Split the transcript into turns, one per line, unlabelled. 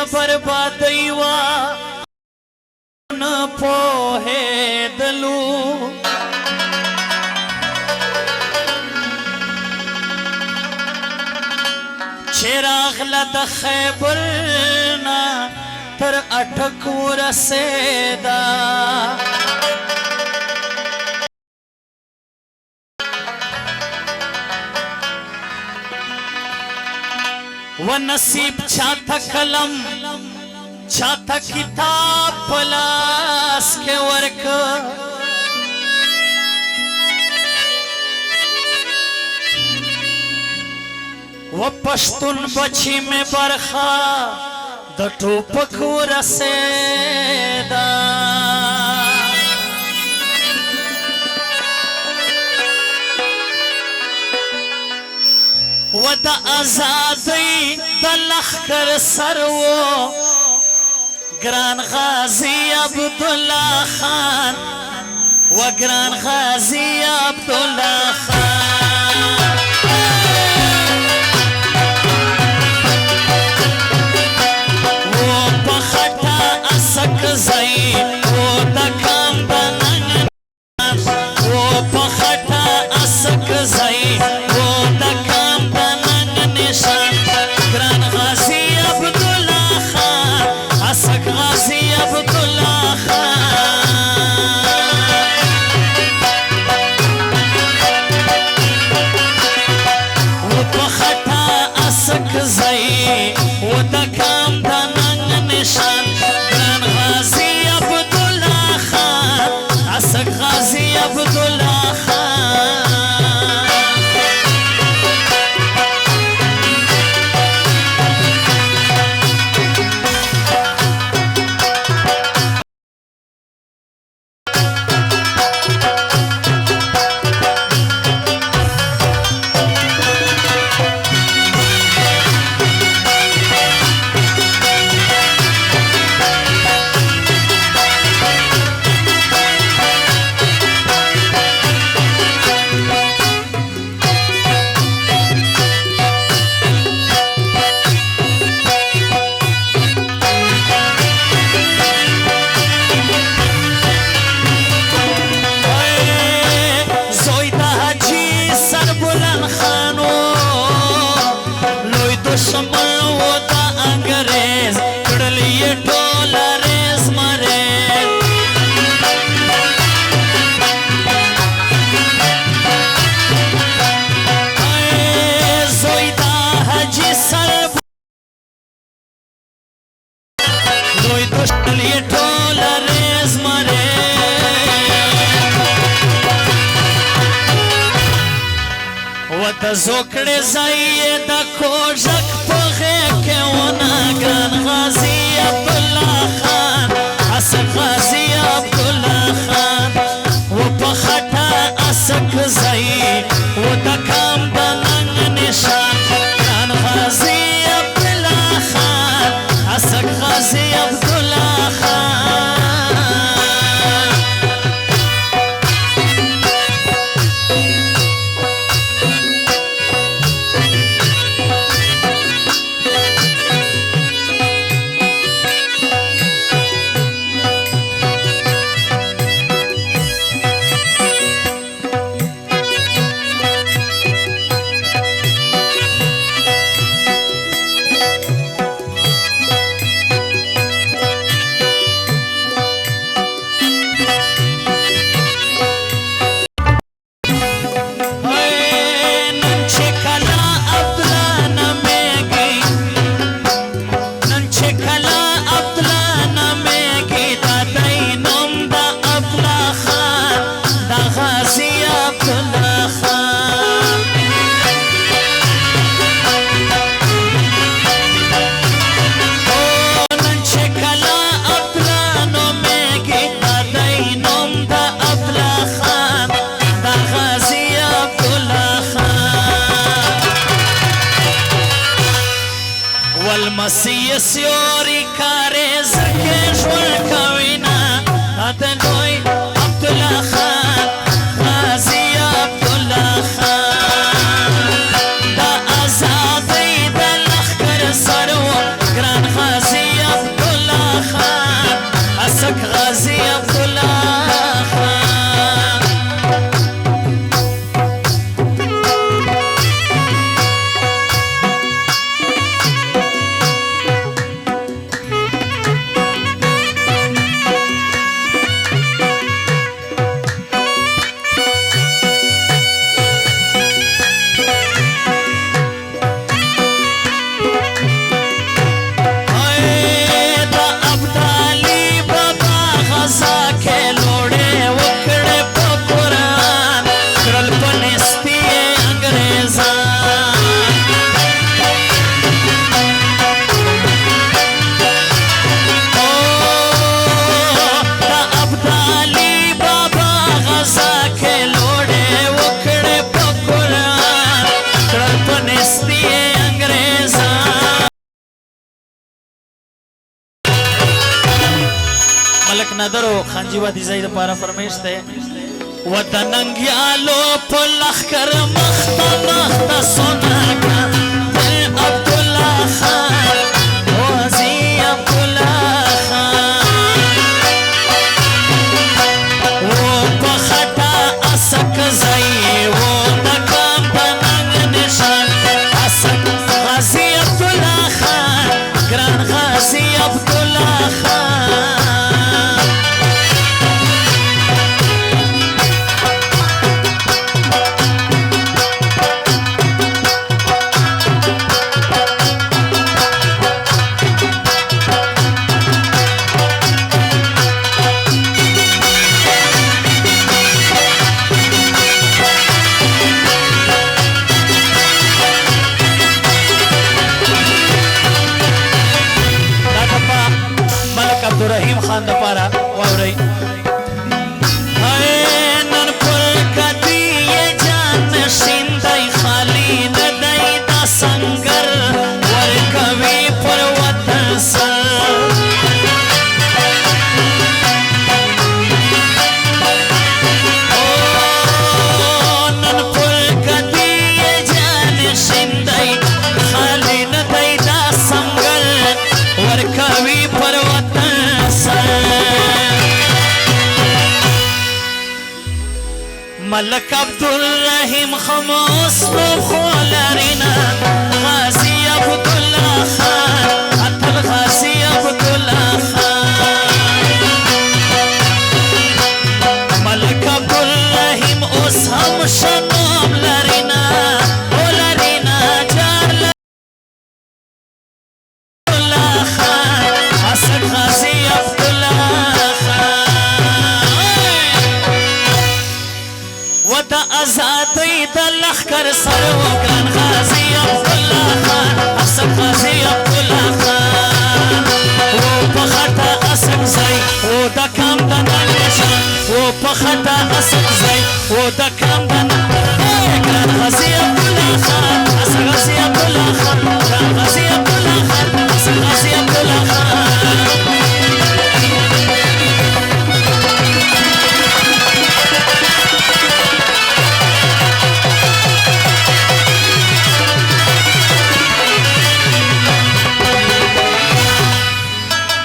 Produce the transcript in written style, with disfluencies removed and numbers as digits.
بربادی وا न पोहे दलू चिराग लद खैबर ना तर अटकू रसेदा व नसीब छाता कलम छाता किताब पलास के वर्क वो पश्तून बची में बरखा द टोपक रसेदा वो द आजादी द लश्कर सरवो ग्रान गाजी अब्दुल्ला खान व ग्रान गाजी अब्दुल्ला खान वो पखटा असक जई वो दकाम बनन वो पखटा असक जई वो दकाम बनन निशान ग्रान गाजी अब्दुल्ला खान असक गाजी अब्दुल्ला खान वो पखटा असक जई वो दकाम बनन निशान ग्रान गाजी अब्दुल्ला खान असक गाजी अब्दुल्ला खान ज़ोकड़े जाइए द कोजक पगे के वना ग्रान गाजी अब्दुल्ला खान असक गाजी अब्दुल्ला खान वो पखटा असक जाई वो दकाम बनन निशान ग्रान गाजी अब्दुल्ला खान असक गाजी अब्दुल्ला Khan Masih siori kare zakesh wal kawina atanoi Abdullah Khan Ghazi Abdullah Khan da azadi da lakhkar sarwa gran Ghazi برادرو خانجیوا دی زید پارا فرمیش ده و د ننګیالو په لښکر مخته مخته سوناکا د عبدالله خان غازي عبدالله خان و په خټه اسک ځای و د کام د ننګ نشان اسک غازي عبدالله خان ګران غازي عبدالله خان عبدالرحیم خان دپارا واورئی نن پر کدی جان شیندای خالی ندای دا سنگر ورکوی پر وطن سر نن پر کدی جان شیندای خالی ندای دا سنگر ورکوی پر وطن ملک عبدالرحیم خموس بخولرینا غازی عبدالله خان اتل غازی عبدالله خان ملک عبدالرحیم اوس هم شنوم لرینا ولرینا جار عبدالله خان اسد غازی عبدالله خان و د ازادۍ د لښکر سر وګران غازي عبدالله خان اسد غازي عبدالله خان و په خټه اسد ځای و د کام د ننګ نشان و په خټه اسد ځای و د کام د